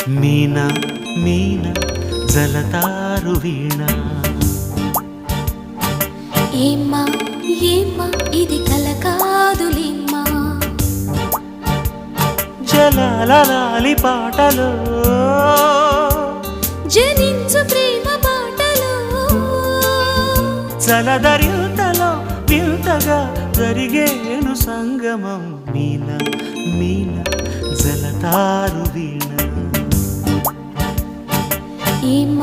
మీనా మీనా జలతారు వీణ ఏమ్మా ఏమ్మా ఇది కల కాదులేమ్మా జలాలి పాటలో జనించు ప్రేమ బాటలో జలధరింతలో వింతగా జరిగేను సంగమం మీనా మీనా జలతారు వీణ ఏమ్మా